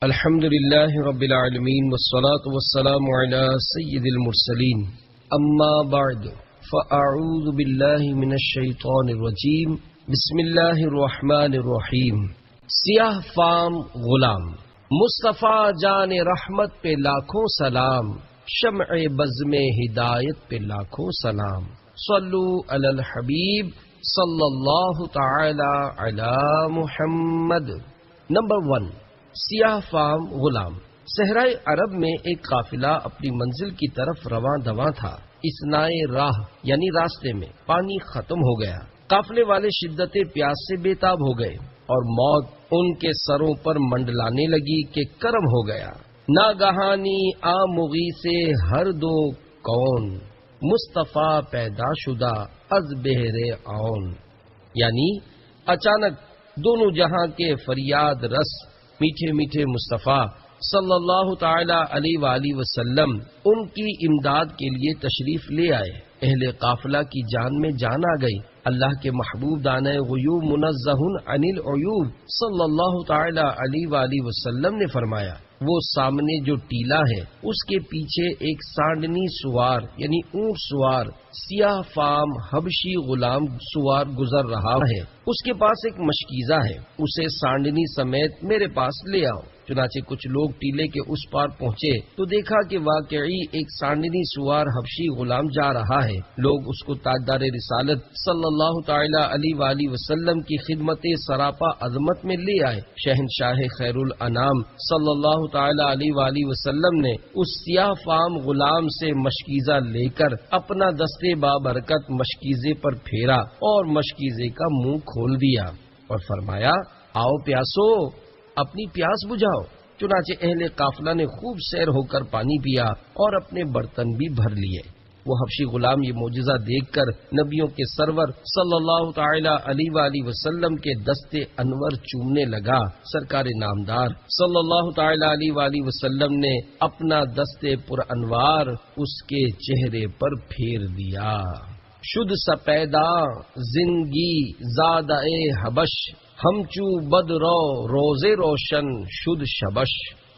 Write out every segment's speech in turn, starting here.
الحمد لله رب العالمين والصلاة والسلام على سيد المرسلين أما بعد فأعوذ بالله من الشيطان الرجيم بسم الله الرحمن الرحيم سیاہ فام غلام مصطفیٰ جان رحمت پہ لاکھوں سلام، شمع بزم ہدایت پہ لاکھوں سلام، صلو علی الحبیب صلی اللہ تعالی علی محمد۔ نمبر 1، سیاہ فام غلام۔ صحرائے عرب میں ایک قافلہ اپنی منزل کی طرف رواں دواں تھا۔ اثنائے راہ یعنی راستے میں پانی ختم ہو گیا۔ قافلے والے شدت پیاس سے بے تاب ہو گئے اور موت ان کے سروں پر منڈلانے لگی کہ کرم ہو گیا۔ ناگہانی آمغی سے ہر دو کون، مصطفیٰ پیدا شدہ از بہر آن، یعنی اچانک دونوں جہاں کے فریاد رس میٹھے میٹھے مصطفیٰ صلی اللہ تعالی علیہ وآلہ وسلم ان کی امداد کے لیے تشریف لے آئے۔ اہل قافلہ کی جان میں جان آ گئی۔ اللہ کے محبوب دانۂ غیوب منزہ عن العیوب صلی اللہ تعالی علیہ وآلہ وسلم نے فرمایا، وہ سامنے جو ٹیلا ہے اس کے پیچھے ایک سانڈنی سوار یعنی اونٹ سوار سیاہ فام حبشی غلام سوار گزر رہا ہے، اس کے پاس ایک مشکیزہ ہے، اسے سانڈنی سمیت میرے پاس لے آؤ۔ چنانچہ کچھ لوگ ٹیلے کے اس پار پہنچے تو دیکھا کہ واقعی ایک سانڈنی سوار حبشی غلام جا رہا ہے۔ لوگ اس کو تاجدار رسالت صلی اللہ تعالی علیہ وآلہ وسلم کی خدمت سراپا عظمت میں لے آئے۔ شہنشاہ خیر الانام صلی اللہ تعالی علیہ وآلہ وسلم نے اس سیاہ فام غلام سے مشکیزہ لے کر اپنا دستے بابرکت مشکیزے پر پھیرا اور مشکیزے کا منہ کھول دیا اور فرمایا، آؤ پیاسو، اپنی پیاس بجھاؤ۔ چنانچہ اہل قافلہ نے خوب سیر ہو کر پانی پیا اور اپنے برتن بھی بھر لیے۔ وہ حبشی غلام یہ معجزہ دیکھ کر نبیوں کے سرور صلی اللہ تعالی علیہ وآلہ وسلم کے دستے انور چومنے لگا۔ سرکار نامدار صلی اللہ تعالی علیہ وآلہ وسلم نے اپنا دستے پر انوار اس کے چہرے پر پھیر دیا۔ شد سپیدا زندگی زادہ حبش، ہم چو بد رو روزے روشن شد شبش،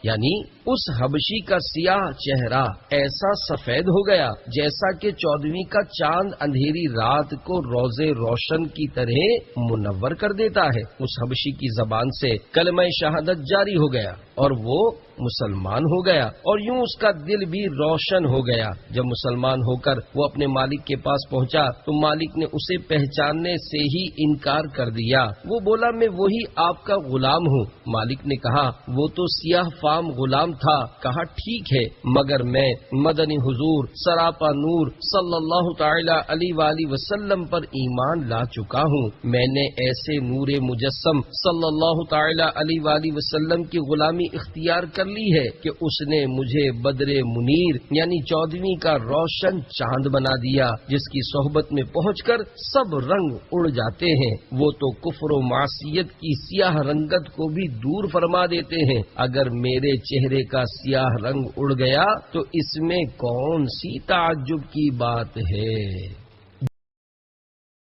یعنی اس حبشی کا سیاہ چہرہ ایسا سفید ہو گیا جیسا کہ 14ویں کا چاند اندھیری رات کو روزے روشن کی طرح منور کر دیتا ہے۔ اس حبشی کی زبان سے کلمہ شہادت جاری ہو گیا اور وہ مسلمان ہو گیا، اور یوں اس کا دل بھی روشن ہو گیا۔ جب مسلمان ہو کر وہ اپنے مالک کے پاس پہنچا تو مالک نے اسے پہچاننے سے ہی انکار کر دیا۔ وہ بولا، میں وہی آپ کا غلام ہوں۔ مالک نے کہا، وہ تو سیاہ فام غلام تھا۔ کہا، ٹھیک ہے، مگر میں مدنی حضور سراپا نور صلی اللہ تعالی علیہ وآلہ وسلم پر ایمان لا چکا ہوں۔ میں نے ایسے نور مجسم صلی اللہ تعالی علیہ وآلہ وسلم کی غلامی اختیار کر لی ہے کہ اس نے مجھے بدر منیر یعنی 14ویں کا روشن چاند بنا دیا، جس کی صحبت میں پہنچ کر سب رنگ اڑ جاتے ہیں۔ وہ تو کفر و معصیت کی سیاہ رنگت کو بھی دور فرما دیتے ہیں۔ اگر میرے چہرے کا سیاہ رنگ اڑ گیا تو اس میں کون سی تعجب کی بات ہے؟